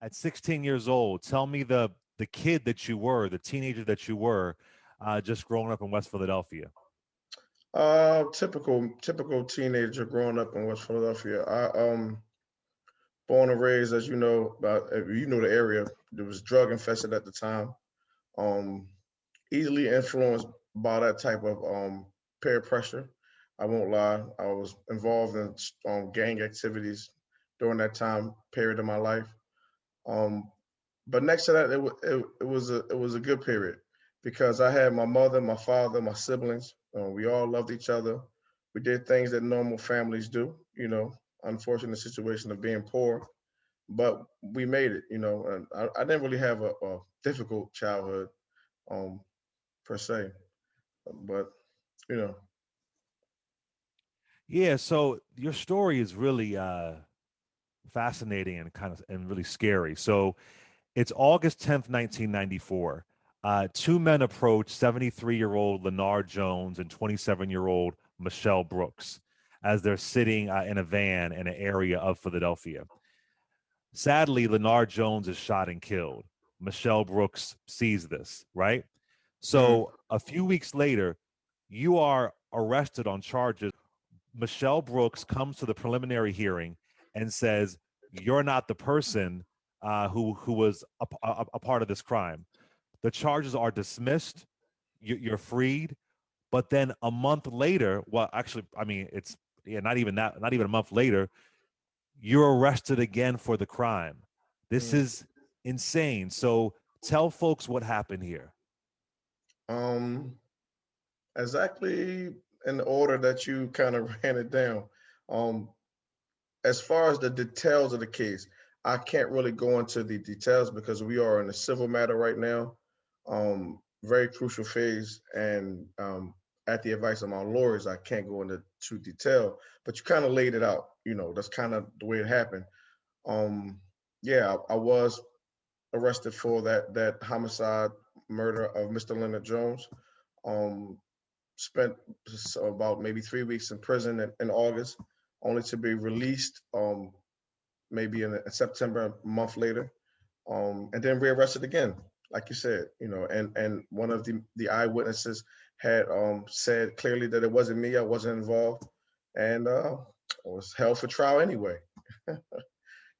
At 16 years old, tell me the kid that you were, the teenager that you were, just growing up in West Philadelphia. Typical teenager growing up in West Philadelphia. Born and raised, as you know, you know the area. It was drug infested at the time. Um, Easily influenced by that type of peer pressure. I won't lie. I was involved in gang activities during that time period of my life. Um, but next to that, it was a good period because I had my mother, my father, my siblings. We all loved each other. We did things that normal families do. Unfortunate situation of being poor, but we made it. And I didn't really have a difficult childhood, um, per se, but you know, Yeah, so your story is really fascinating and kind of and really scary. So it's August 10th, 1994. Two men approach 73-year-old Leonard Jones and 27-year-old Michelle Brooks as they're sitting in a van in an area of Philadelphia. Sadly, Leonard Jones is shot and killed. Michelle Brooks sees this, right? mm, So a few weeks later, you are arrested on charges. Michelle Brooks comes to the preliminary hearing and says, "You're not the person who was a part of this crime." The charges are dismissed. You're freed. But then a month later, well, actually, I mean, it's yeah, not even that, not even a month later, you're arrested again for the crime. This mm. is insane. So tell folks what happened here. um, exactly in the order that you kind of ran it down. Um, as far as the details of the case, I can't really go into the details because we are in a civil matter right now, very crucial phase, and at the advice of my lawyers, I can't go into too detail. But you kind of laid it out. That's kind of the way it happened. Um, yeah, I was arrested for that homicide murder of Mr. Leonard Jones. Um, Spent about maybe 3 weeks in prison in August, only to be released maybe in September, a month later, and then rearrested again, like you said, and one of the eyewitnesses had said clearly that it wasn't me, I wasn't involved, and I was held for trial anyway.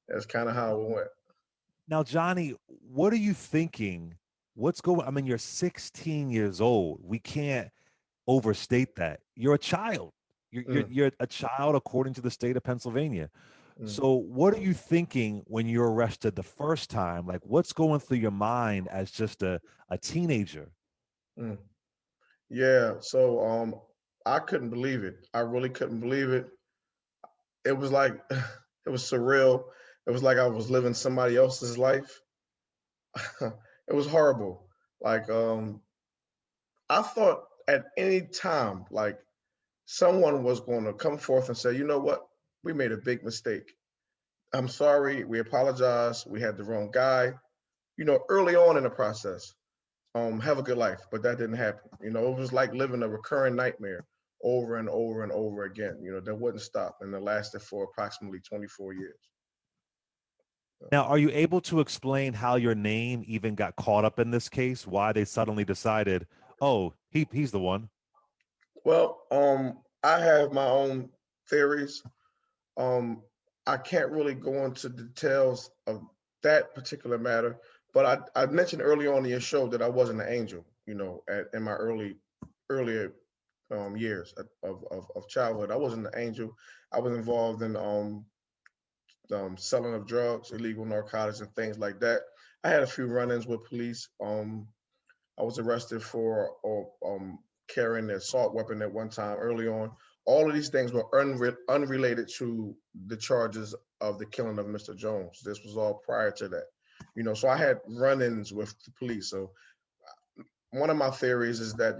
That's kind of how it went. Now, Johnny, what are you thinking? What's going? I mean, you're 16 years old. We can't overstate that. You're a child. Mm, You're a child according to the state of Pennsylvania. mm, So, what are you thinking when you're arrested the first time? Like, what's going through your mind as just a teenager? mm. Yeah, so I couldn't believe it. I really couldn't believe it. It was like it was surreal. It was like I was living somebody else's life. It was horrible. Like I thought at any time, like someone was going to come forth and say, you know what, we made a big mistake. I'm sorry. We apologize. We had the wrong guy. Early on in the process, have a good life. But that didn't happen. It was like living a recurring nightmare over and over and over again. That wouldn't stop, and it lasted for approximately 24 years. Now, are you able to explain how your name even got caught up in this case? Why they suddenly decided, oh, he's the one? Well, I have my own theories. Um, I can't really go into details of that particular matter, but I mentioned early on in your show that I wasn't an angel. In my earlier years of childhood, I wasn't an angel. I was involved in selling of drugs, illegal narcotics, and things like that. I had a few run-ins with police. I was arrested for carrying an assault weapon at one time early on. All of these things were unrelated to the charges of the killing of Mr. Jones. This was all prior to that. So I had run-ins with the police. So one of my theories is that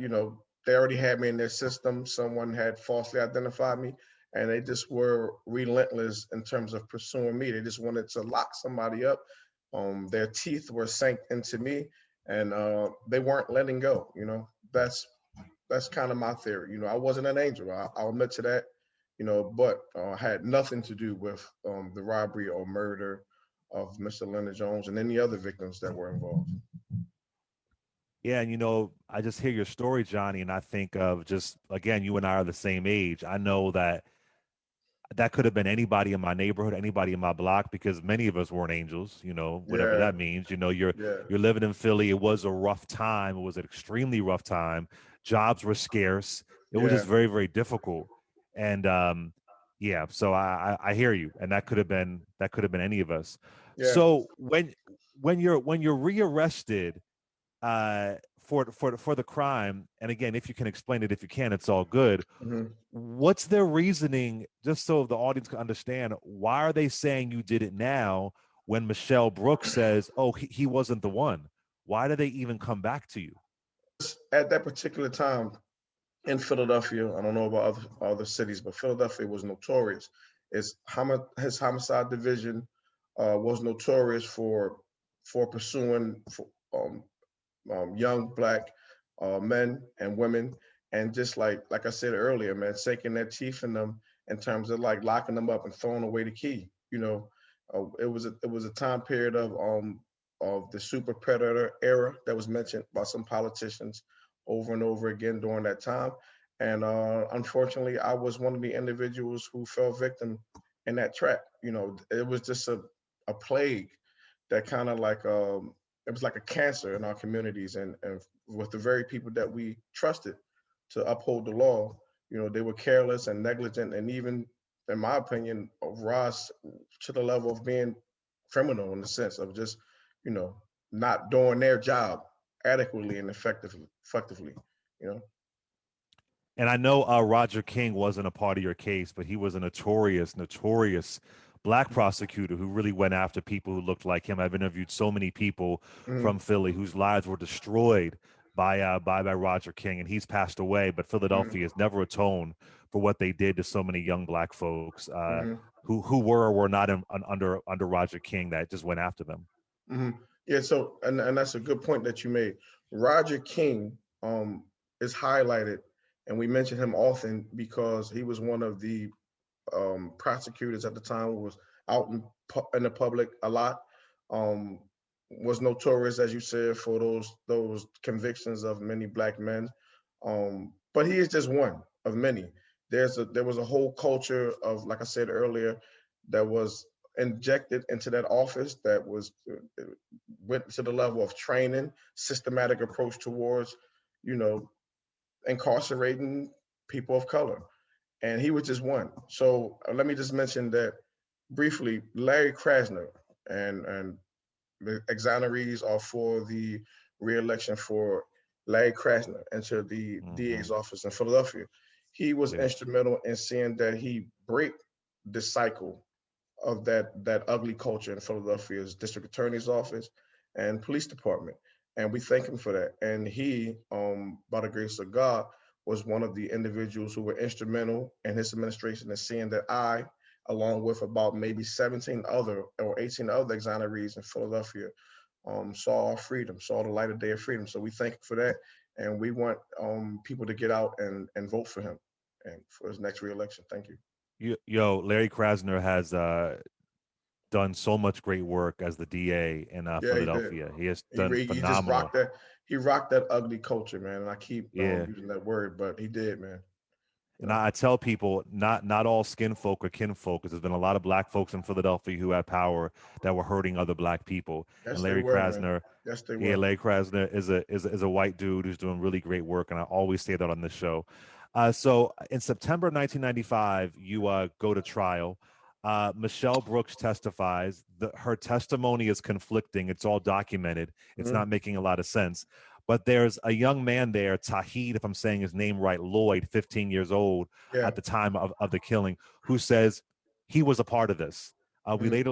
they already had me in their system. Someone had falsely identified me, and they just were relentless in terms of pursuing me. They just wanted to lock somebody up. Their teeth were sank into me, and they weren't letting go. That's kind of my theory. I wasn't an angel. I'll admit to that. But had nothing to do with the robbery or murder of Mr. Leonard Jones and any other victims that were involved. Yeah, and I just hear your story, Johnny, and I think of just again, you and I are the same age. I know that could have been anybody in my neighborhood, anybody in my block, because many of us weren't angels, whatever Yeah, that means. You're yeah, you're living in Philly. It was a rough time. It was an extremely rough time. Jobs were scarce. It was yeah, just very, very difficult. And yeah, so I hear you. And that could have been any of us. yeah. So when you're rearrested for the crime, and again, if you can explain it, if you can, it's all good. Mhm. What's their reasoning, just so the audience can understand? Why are they saying you did it now when Michelle Brooks says, oh, he wasn't the one? Why do they even come back to you? At that particular time in Philadelphia, I don't know about other cities, but Philadelphia was notorious. His homicide division was notorious for pursuing young black men and women, and just like I said earlier, man, sinking their teeth in them in terms of like locking them up and throwing away the key. It was a time period of the super predator era that was mentioned by some politicians over and over again during that time, and unfortunately, I was one of the individuals who fell victim in that trap. It was just a plague that kind of like it was like a cancer in our communities, and with the very people that we trusted to uphold the law, they were careless and negligent, and even, in my opinion, rise to the level of being criminal in the sense of just, you know, not doing their job adequately and effectively. You know. And I know Roger King wasn't a part of your case, but he was a notorious black prosecutor who really went after people who looked like him. I've interviewed so many people Mhm. from Philly whose lives were destroyed by Roger King, and he's passed away. But Mhm. Philadelphia has never atoned for what they did to so many young black folks Mhm. who were or were not under Roger King that just went after them. Hmm. Yeah, so and that's a good point that you made. Roger King is highlighted, and we mention him often because he was one of the prosecutors at the time who was out in the public a lot. Um, was notorious, as you said, for those convictions of many black men. But he is just one of many. There was a whole culture of, like I said earlier, that was injected into that office that was went to the level of training, systematic approach towards, you know, incarcerating people of color, and he was just one. So let me just mention that briefly. Larry Krasner and the exonerees are for the reelection for Larry Krasner into the Hmm. DA's office in Philadelphia. He was Yes. instrumental in seeing that he break the cycle of that ugly culture in Philadelphia's district attorney's office and police department. And we thank him for that. And he, by the grace of God, was one of the individuals who were instrumental in his administration in seeing that I, along with about maybe 17 other or 18 other exonerees in Philadelphia, saw our freedom, saw the light of day of freedom. So we thank him for that. And we want people to get out and vote for him and for his next reelection. Thank you. Larry Krasner has done so much great work as the DA in Yeah, he did. Philadelphia. He has He done he just phenomenal. rocked that. He rocked that ugly culture, man. And I keep Yeah. using that word, but he did, man. You And know. I tell people, not all skin folk are kin folk, because there's been a lot of black folks in Philadelphia who had power that were hurting other black people. And Yes, they Larry were, man. Krasner, Yes, they yeah, were. Larry Krasner is a white dude who's doing really great work, and I always say that on this show. So in September 1995, you go to trial. Michelle Brooks testifies. Her testimony is conflicting. It's all documented. It's Hmm. not making a lot of sense. But there's a young man there, Tahid, if I'm saying his name right, Lloyd, 15 years old Yeah. at the time of the killing, who says he was a part of this. We Hmm. later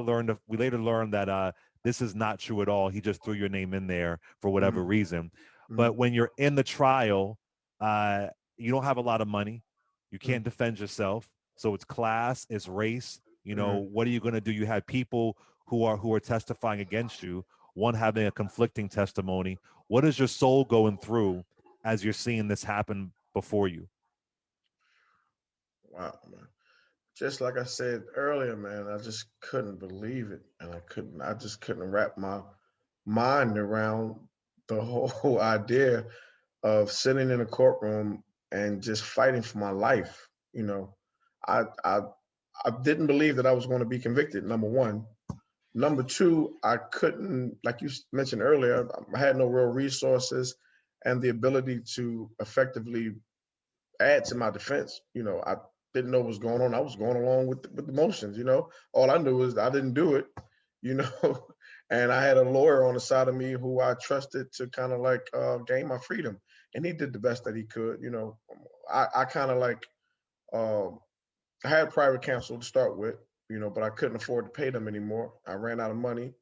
learned that this is not true at all. He just threw your name in there for Hmm. whatever reason. Hmm. But when you're in the trial, uh, you don't have a lot of money. You can't defend yourself. So it's class, it's race. Hmm. What are you going to do? You have people who are testifying against you, one having a conflicting testimony. What is your soul going through as you're seeing this happen before you? Wow, man. just like I said earlier, man, I just couldn't believe it, and I just couldn't wrap my mind around the whole idea of sitting in a courtroom and just fighting for my life. You know, I I I didn't believe that I was going to be convicted. Number one. Number two, I couldn't, like you mentioned earlier, I had no real resources and the ability to effectively add to my defense. I didn't know what was going on. I was going along with the motions. All I knew was I didn't do it. You know, and I had a lawyer on the side of me who I trusted to kind of like gain my freedom, and he did the best that he could. I kind of like um, I had private counsel to start with, but I couldn't afford to pay them anymore. I ran out of money.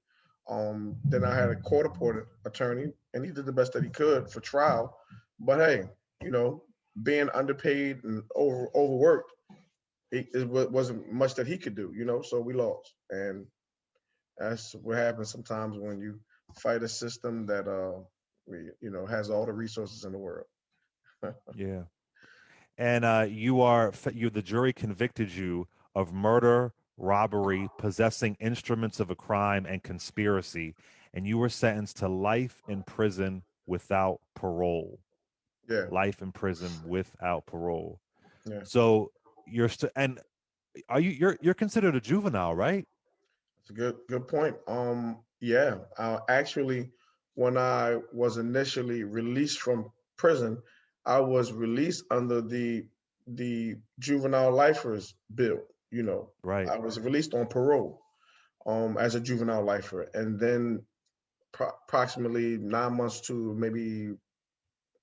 Then I had a court appointed attorney, and he did the best that he could for trial. But hey, you know, being underpaid and overworked, it wasn't much that he could do. So we lost, and that's what happens sometimes when you fight a system that has all the resources in the world. Yeah. And the jury convicted you of murder, robbery, possessing instruments of a crime, and conspiracy, and you were sentenced to life in prison without parole. Yeah, Life in prison without parole. yeah. So and are you're considered a juvenile, right? It's a good point. Yeah, actually, when I was initially released from prison, I was released under the juvenile lifers bill. Right, I was released on parole as a juvenile lifer, and then approximately 9 months to maybe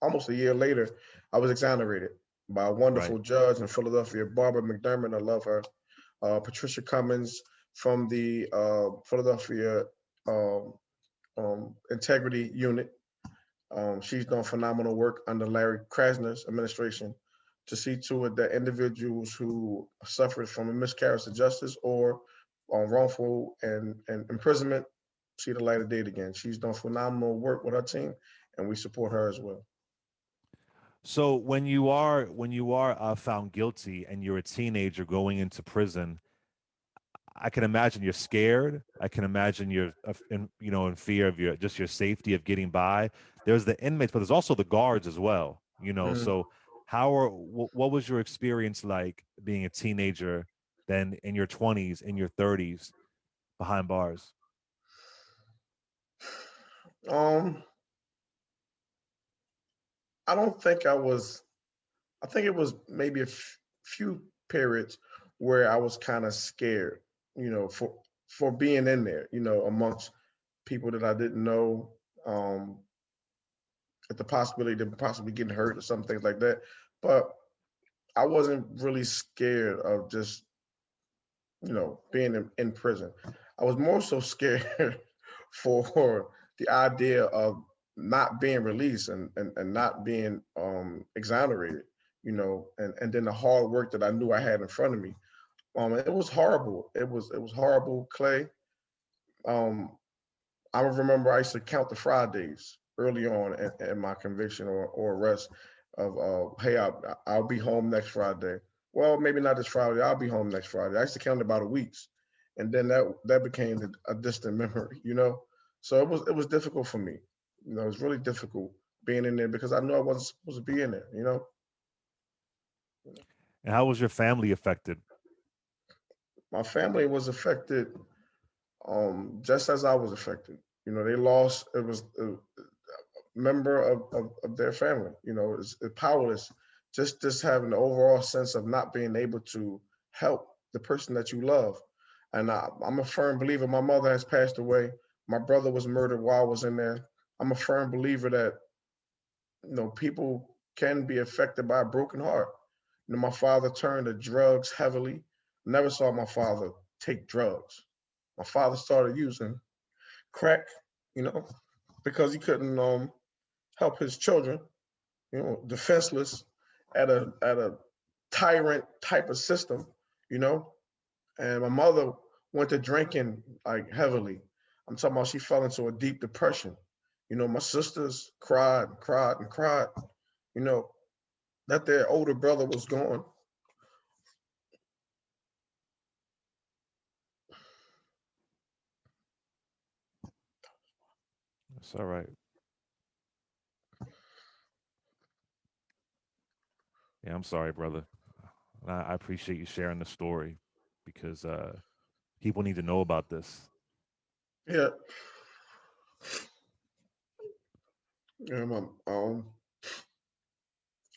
almost a year later, I was exonerated by a right. wonderful judge in Philadelphia, Barbara McDermott. I love her. Patricia Cummins from the Philadelphia um, Integrity Unit. She's done phenomenal work under Larry Krasner's administration to see to it that individuals who suffered from a miscarriage of justice or wrongful and imprisonment see the light of day again. She's done phenomenal work with her team, and we support her as well. So when you are found guilty and you're a teenager going into prison, I can imagine you're scared. I can imagine you're, in fear of your safety of getting by. There's the inmates, but there's also the guards as well. Mhm. So what was your experience like being a teenager, then in your 20s, in your 30s, behind bars? Um, I don't think I was. I think it was maybe few periods where I was kind of scared, for being in there, amongst people that I didn't know, um, at the possibility of possibly getting hurt or some things like that. But I wasn't really scared of just, being in prison. I was more so scared for the idea of not being released and not being exonerated, and then the hard work that I knew I had in front of me. It was horrible. It was horrible, Clay. Um, I remember I used to count the Fridays early on in my conviction or arrest of hey, I'll be home next Friday. Well, maybe not this Friday. I'll be home next Friday. I used to count about a weeks, and then that became a distant memory. So it was difficult for me. It was really difficult being in there because I knew I wasn't supposed to be in there. And how was your family affected? My family was affected just as I was affected. They lost. It was member of their family. It's powerless. Just having the overall sense of not being able to help the person that you love. And I'm a firm believer. My mother has passed away. My brother was murdered while I was in there. I'm a firm believer that people can be affected by a broken heart. My father turned to drugs heavily. Never saw my father take drugs. My father started using crack, you know, because he couldn't help his children, defenseless at a tyrant type of system, you know. And my mother went to drinking like heavily. I'm talking about she fell into a deep depression. My sisters cried and cried and cried, you know, that their older brother was gone. It's all right. Yeah, I'm sorry, brother. I appreciate you sharing the story because people need to know about this. Yeah, yeah.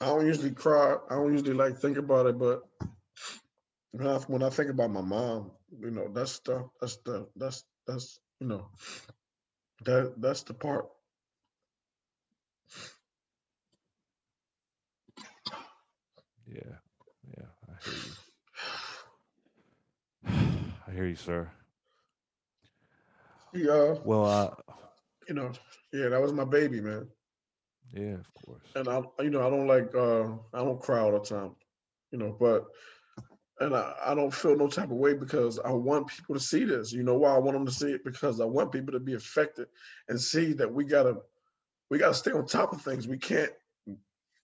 I don't usually cry. I don't usually like think about it, but when I think about my mom, that's that's the part. Yeah, yeah, I hear you. I hear you, sir. She, Well, you know, yeah, that was my baby, man. yeah, of course. And I don't like, I don't cry all the time, but and I don't feel no type of way because I want people to see this. You know why I want them to see it? Because I want people to be affected and see that we gotta stay on top of things. We can't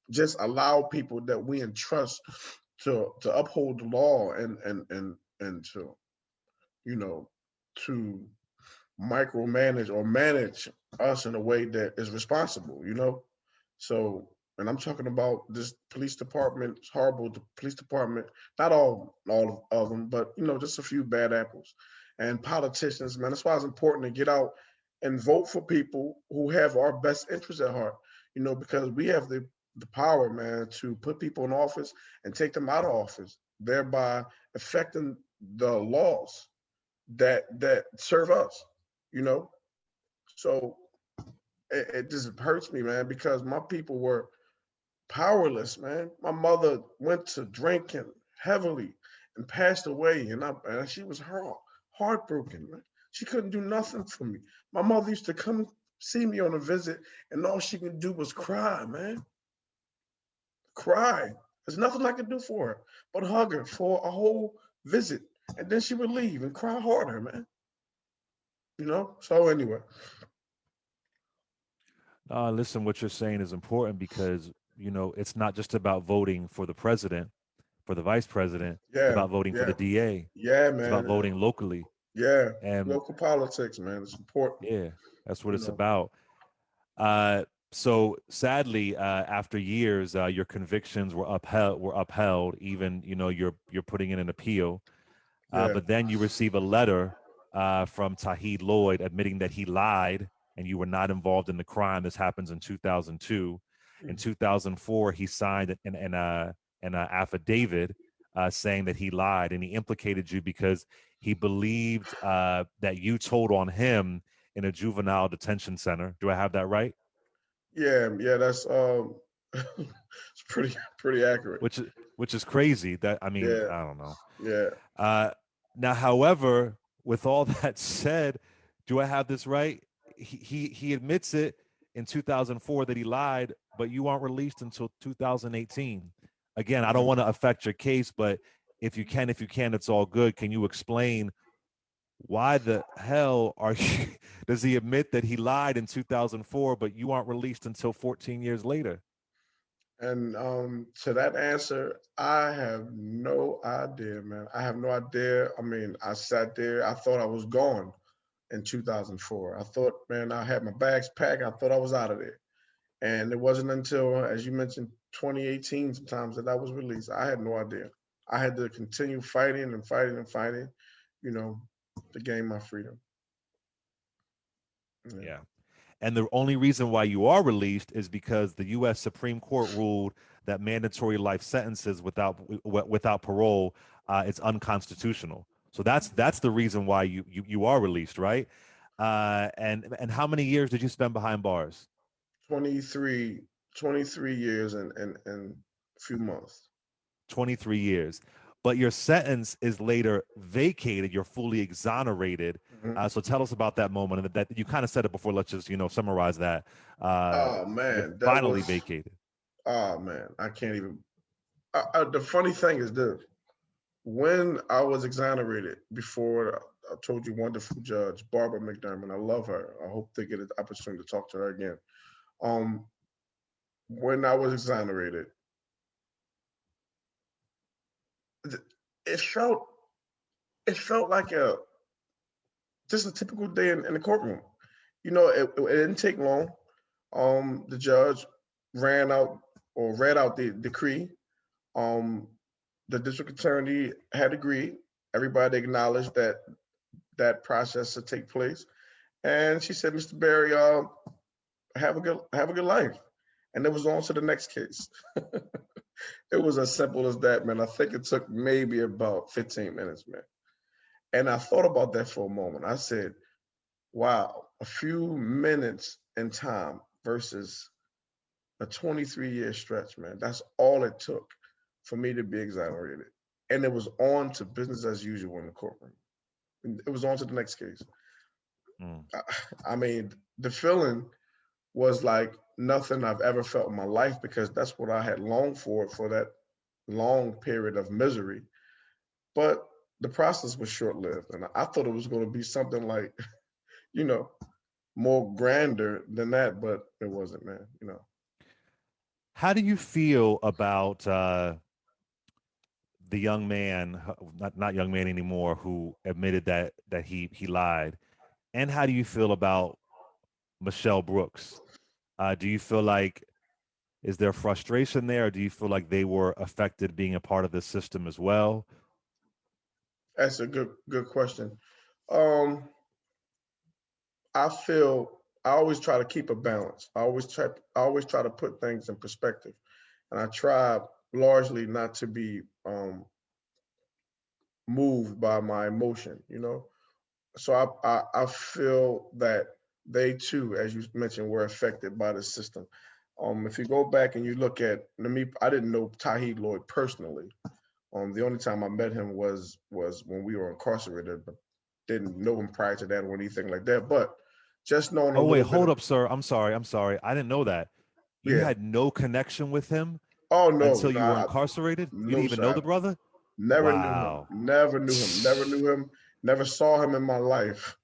just allow people that we entrust to uphold the law and to you know to micromanage or manage us in a way that is responsible. So, and I'm talking about this police department, it's horrible. The police department, not all of them, but just a few bad apples. And politicians, man, that's why it's important to get out and vote for people who have our best interests at heart. Because we have the power, man, to put people in office and take them out of office, thereby affecting the laws that serve us. You know, so it just hurts me, man, because my people were powerless, man. My mother went to drinking heavily and passed away, and she was heartbroken, man. She couldn't do nothing for me. My mother used to come see me on a visit, and all she could do was cry, man. Cry. There's nothing I could do for her but hug her for a whole visit, and then she would leave and cry harder, man. So anyway, Listen, what you're saying is important because it's not just about voting for the president, for the vice president. It's yeah, about voting for yeah, the DA. yeah, It's about man. voting locally, Yeah, and local politics, man. It's important. yeah, that's what You it's know. about. So sadly, after years, your convictions were upheld. Even you're putting in an appeal, Yeah. but then you receive a letter from Tahid Lloyd admitting that he lied and you were not involved in the crime. This happens in 2002. In Mm. 2004, he signed an affidavit saying that he lied and he implicated you because he believed that you told on him in a juvenile detention center. Do I have that right? Yeah, yeah. That's it's pretty accurate. Which which is crazy. That I mean, Yeah, I don't know. yeah, Uh, Now, however, with all that said, do I have this right? He admits it in 2004 that he lied, but you aren't released until 2018. Again, I don't mhm. want to affect your case, but if you can, it's all good. Can you explain why the hell are you? Does he admit that he lied in 2004, but you aren't released until 14 years later? And to that answer, I have no idea, man. I have no idea. I mean, I sat there. I thought I was gone in 2004. I thought, man, I had my bags packed. I thought I was out of there. And it wasn't until, as you mentioned, 2018 sometimes that I was released. I had no idea. I had to continue fighting and fighting and fighting, you know, to gain my freedom. Yeah. Yeah. And the only reason why you are released is because the U.S. Supreme Court ruled that mandatory life sentences without parole is unconstitutional. So that's the reason why you are released, right? And how many years did you spend behind bars? 23, 23 years and a few months. 23 years. But your sentence is later vacated. You're fully exonerated. Hmm. So tell us about that moment. And that you kind of said it before. Let's just summarize that. Oh You're man, that finally was, vacated. oh man, I can't even. The funny thing is this: when I was exonerated, before I told you, wonderful judge Barbara McDermott, I love her. I hope they get an opportunity to talk to her again. Um, when I was exonerated, it felt it felt like a just a typical day in the courtroom. it didn't take long. The judge ran out or read out the decree. Um, the district attorney had agreed. Everybody acknowledged that that process to take place, and she said, "Mr. Barry, have a good life." And it was on to the next case. It was as simple as that, man. I think it took maybe about 15 minutes, man. And I thought about that for a moment. I said, wow, a few minutes in time versus a 23-year stretch, man. That's all it took for me to be exonerated. And it was on to business as usual in the courtroom. And it was on to the next case. Mm. I, I mean, the feeling was like nothing I've ever felt in my life because that's what I had longed for that long period of misery. But the process was short lived. And I thought it was going to be something like, you know, more grander than that, but it wasn't, man. How do you feel about the young man, not young man anymore, who admitted that he lied? And how do you feel about Michelle Brooks? Do you feel like is there frustration there, or do you feel like they were affected being a part of the system as well? That's a good question. Um, I feel I always try to keep a balance. I always try to put things in perspective. And I try largely not to be moved by my emotion. So I feel that they too, as you mentioned, were affected by the system. If you go back and you look at me, I didn't know Tahid Lloyd personally. The only time I met him was when we were incarcerated, but didn't know him prior to that or anything like that. But just knowing a Oh wait, little bit hold of up, sir. I'm sorry. I'm sorry. I didn't know that. You yeah. had no connection with him Oh no, until no, you were incarcerated? You didn't no, even sir. know the brother? Never knew him. Wow. Never knew him. Never knew him. Never saw him in my life.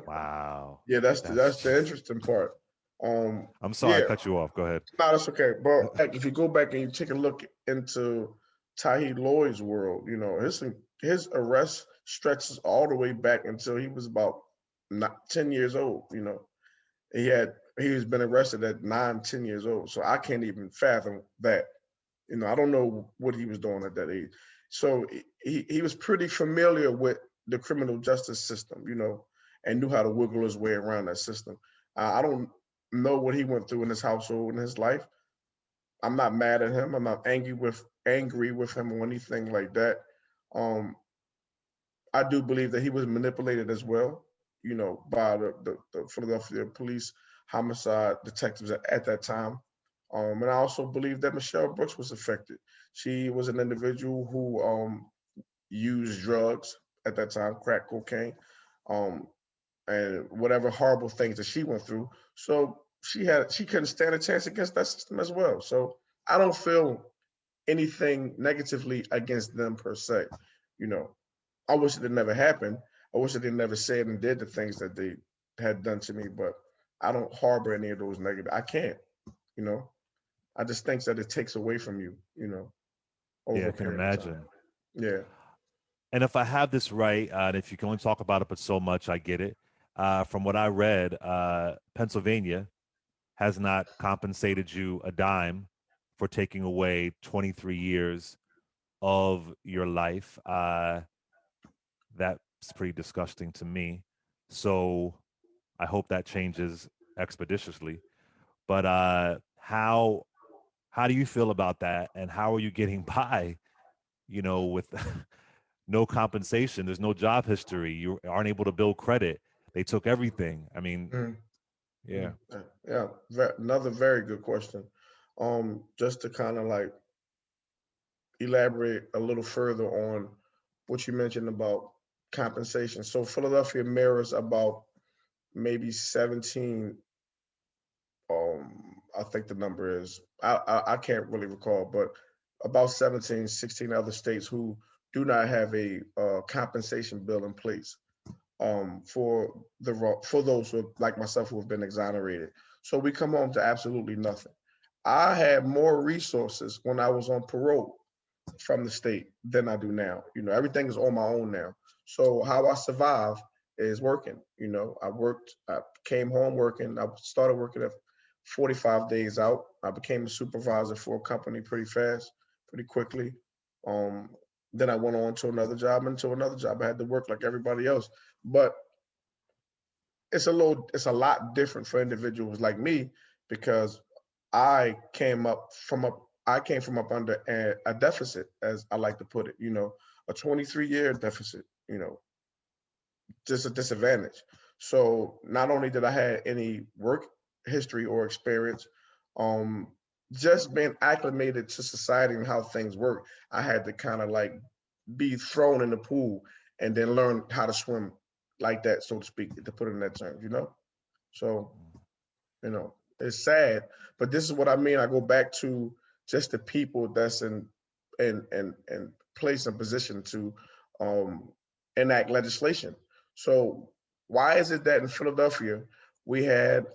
Wow. Yeah, that's That's the just interesting part. I'm sorry I Yeah, cut you off. Go ahead. no, that's okay. But like, if you go back and you take a look into Tahir Lloyd's world, his arrest stretches all the way back until he was about not 10 years old. He was been arrested at 9, 10 years old. So I can't even fathom that. I don't know what he was doing at that age. So he was pretty familiar with the criminal justice system, and knew how to wiggle his way around that system. I don't know what he went through in his household in his life. I'm not mad at him. I'm not angry with him or anything like that. Um, I do believe that he was manipulated as well, by the Philadelphia police homicide detectives at that time. And I also believe that Michelle Brooks was affected. She was an individual who used drugs at that time, crack cocaine, um, and whatever horrible things that she went through. So she couldn't stand a chance against that system as well. So I don't feel anything negatively against them per se. You know, I wish it had never happened. I wish they never said and did the things that they had done to me, but I don't harbor any of those negative. I can't, you know. I just think that it takes away from you, over Yeah, I a can period of time. imagine. Yeah. And if I have this right, and if you can only talk about it but so much, I get it. From what I read, Pennsylvania has not compensated you a dime for taking away 23 years of your life. That's pretty disgusting to me. So I hope that changes expeditiously. But how do you feel about that? And how are you getting by? With no compensation. There's no job history. You aren't able to build credit. They took everything. I mean, Mm, yeah. yeah. Another very good question. Just to kind of like elaborate a little further on what you mentioned about compensation. So Philadelphia mirrors about maybe 17. I think the number is I can't really recall, but about 17, 16 other states who do not have a compensation bill in place for those who like myself who have been exonerated. So we come home to absolutely nothing. I had more resources when I was on parole from the state than I do now. Everything is on my own now. So how I survive is working. I came home working. I started working at 45 days out. I became a supervisor for a company pretty fast, pretty quickly. Um, then I went on to another job and to another job. I had to work like everybody else, but it's a lot different for individuals like me because I came from up under a deficit, as I like to put it. A 23-year deficit. Just a disadvantage. So not only did I have any work history or experience, um, just being acclimated to society and how things work, I had to kind of like be thrown in the pool and then learn how to swim like that, so to speak, to put it in that terms. So it's sad, but this is what I mean. I go back to just the people that's in place and position to um, enact legislation. So why is it that in Philadelphia we have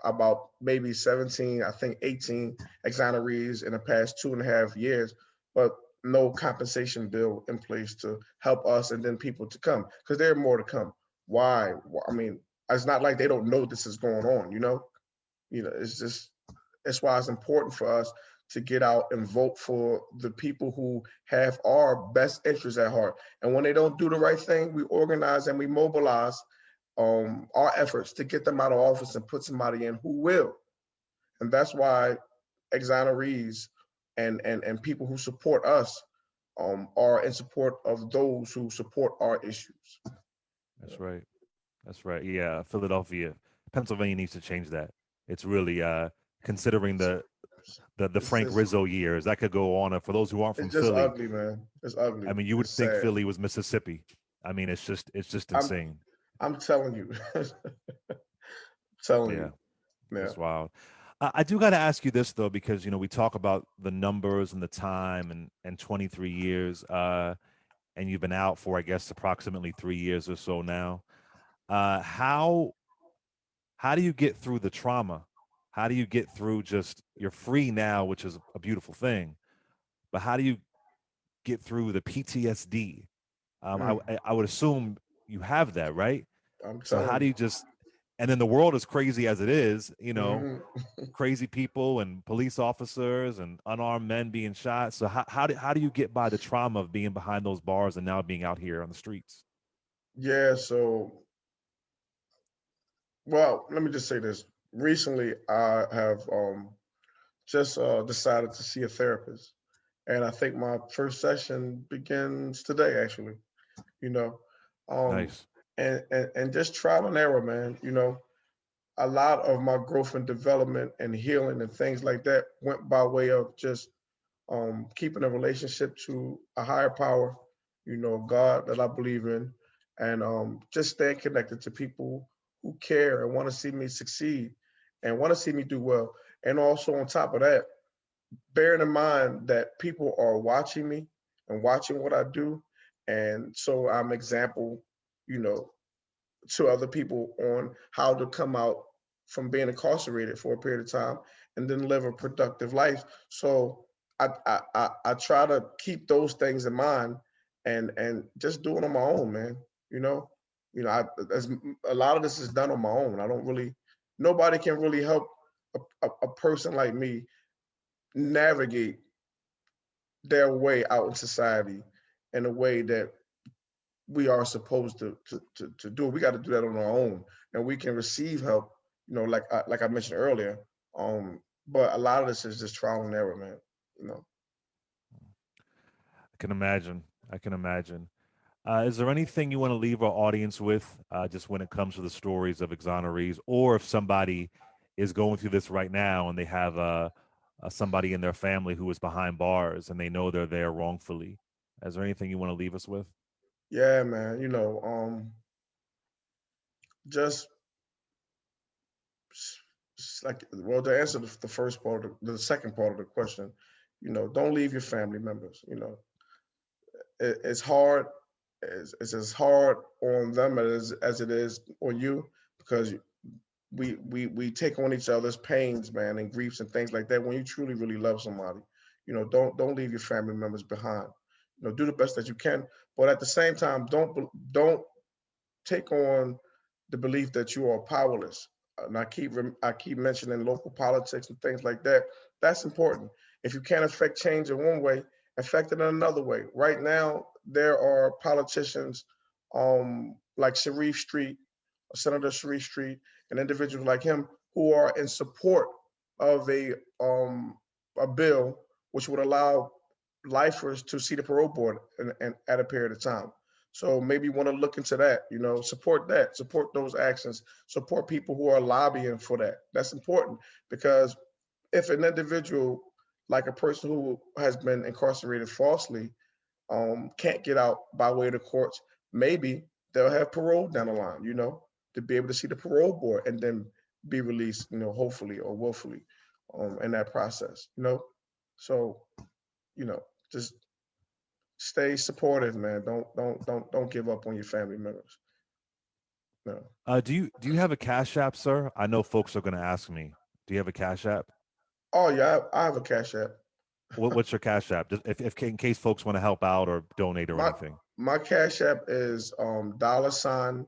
about maybe 17, I think 18 exonerees in the past 2.5 years, but no compensation bill in place to help us and then people to come, because there are more to come. Why? I mean, it's not like they don't know this is going on. It's just that's why it's important for us to get out and vote for the people who have our best interests at heart. And when they don't do the right thing, we organize and we mobilize our efforts to get them out of office and put somebody in who will. And that's why exonerees and people who support us are in support of those who support our issues. That's right. That's right. Yeah, Philadelphia, Pennsylvania needs to change that. It's really considering the It's Frank just Rizzo years that could go on. And for those who aren't from it's just Philly, ugly, man. It's I ugly. mean, you would It's think sad. Philly was Mississippi. I mean, it's just I'm insane. I'm telling you, telling Yeah, you. Yeah. just wild. I do got to ask you this though, because we talk about the numbers and the time and 23 years, and you've been out for I guess approximately 3 years or so now. How do you get through the trauma? How do you get through just you're free now, which is a beautiful thing, but how do you get through the PTSD? Mm, I would assume you have that, right? I'm So how telling do you. you just and then the world is crazy as it is, Hmm. crazy people and police officers and unarmed men being shot. So how do you get by the trauma of being behind those bars and now being out here on the streets? Yeah. So, well, let me just say this. Recently, I have just decided to see a therapist, and I think my first session begins today. Actually, you know, um, Nice. and just trial and error, man. A lot of my growth and development and healing and things like that went by way of just keeping a relationship to a higher power, God that I believe in, and just staying connected to people who care and want to see me succeed and want to see me do well. And also, on top of that, bearing in mind that people are watching me and watching what I do. And so I'm example, you know, to other people on how to come out from being incarcerated for a period of time and then live a productive life. So I try to keep those things in mind and just do it on my own, man. You know, I, as a lot of this is done on my own. I don't really, nobody can really help a person like me navigate their way out in society in a way that we are supposed to do. We got to do that on our own, and we can receive help. Like I mentioned earlier. But a lot of this is just trial and error, man. You know. I can imagine. I can imagine. Is there anything you want to leave our audience with, just when it comes to the stories of exonerees, or if somebody is going through this right now and they have somebody in their family who is behind bars and they know they're there wrongfully? Is there anything you want to leave us with? Yeah, man. Just like, well, to answer the first part of the second part of the question, don't leave your family members. It's hard. It's as hard on them as it is on you, because we take on each other's pains, man, and griefs and things like that when you truly really love somebody. Don't leave your family members behind. Do the best that you can, but at the same time, don't take on the belief that you are powerless. And I keep mentioning local politics and things like that. That's important. If you can't affect change in one way, affect it in another way. Right now, there are politicians like Sharif Street, Senator Sharif Street, and individuals like him who are in support of um, a bill which would allow lifers to see the parole board and at a period of time. So maybe you want to look into that, support that, support those actions, support people who are lobbying for that. That's important because if an individual, like a person who has been incarcerated falsely, can't get out by way of the courts, maybe they'll have parole down the line, to be able to see the parole board and then be released, hopefully or willfully, in that process, So, you know, just stay supportive, man. Don't give up on your family members. No. Do you have a Cash App, sir? I know folks are going to ask me. Do you have a Cash App? Oh yeah, I have a Cash App. What's your Cash App? Just if in case folks want to help out or donate or My anything. my Cash App is $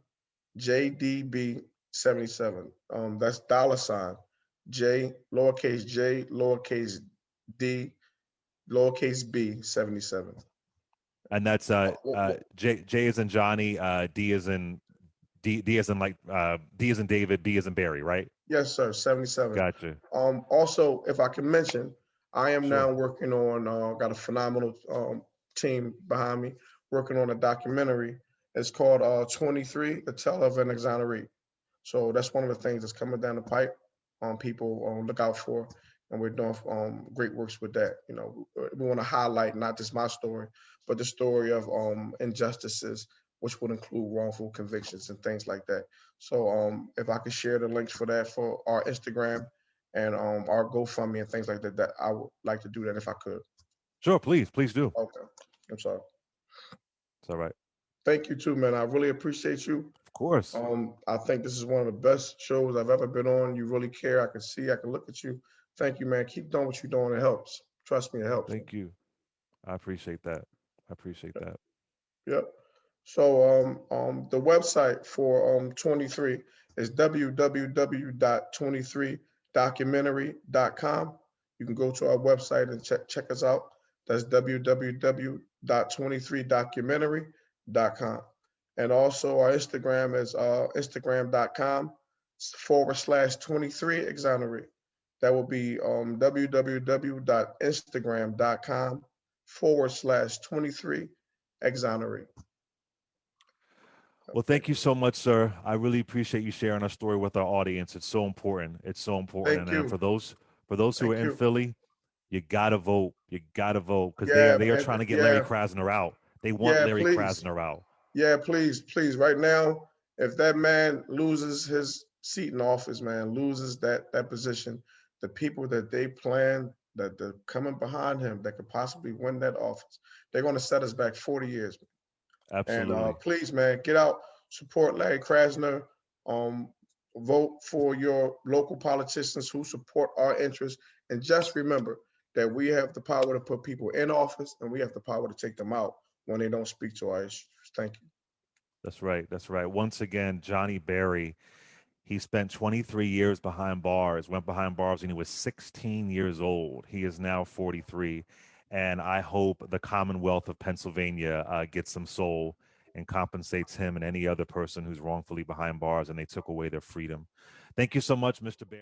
JDB77. That's $J lowercase d lowercase b 77. And that's J is in Johnny, D is in D is in like D is in David, B is in Barry, right? Yes, sir. 77. Gotcha. Also, if I can mention, I am Sure. now working on, got a phenomenal team behind me working on a documentary. It's called 23, The Tale of an Exonerate. So that's one of the things that's coming down the pipe. People look out for, and we're doing great works with that. We want to highlight not just my story, but the story of injustices, which would include wrongful convictions and things like that. So if I could share the links for that for our Instagram and our GoFundMe and things like that, that I would like to do that if I could. Sure, please do. Okay, I'm sorry. It's all right. Thank you too, man. I really appreciate you. Of course. I think this is one of the best shows I've ever been on. You really care. I can see. I can look at you. Thank you, man. Keep doing what you're doing. It helps. Trust me, it helps. Thank you. I appreciate that. I appreciate that. Yep. So the website for 23 is www.23documentary.com. You can go to our website and check us out. That's www.23documentary.com. And also our Instagram is instagram.com/23 exonerate. That will be www.instagram.com/23 exonerate. Well, thank you so much, sir. I really appreciate you sharing our story with our audience. It's so important. It's so important. Thank And you. for those who are Thank in you. Philly, you gotta vote. You gotta vote because Yeah, they are man. trying to get Larry Yeah, Krasner out. They want yeah, Larry please. Krasner out. Yeah, please, please. Right now, if that man loses his seat in office, man, loses that position, the people that they plan that they're coming behind him that could possibly win that office, they're going to set us back 40 years. And Absolutely. please, man, get out, support Larry Krasner, um, vote for your local politicians who support our interests, and just remember that we have the power to put people in office, and we have the power to take them out when they don't speak to our issues. Thank you. That's right. That's right. Once again, Johnny Berry, he spent 23 years behind bars, went behind bars when he was 16 years old. He is now 43. And I hope the Commonwealth of Pennsylvania gets some soul and compensates him and any other person who's wrongfully behind bars and they took away their freedom. Thank you so much, Mr. Berry.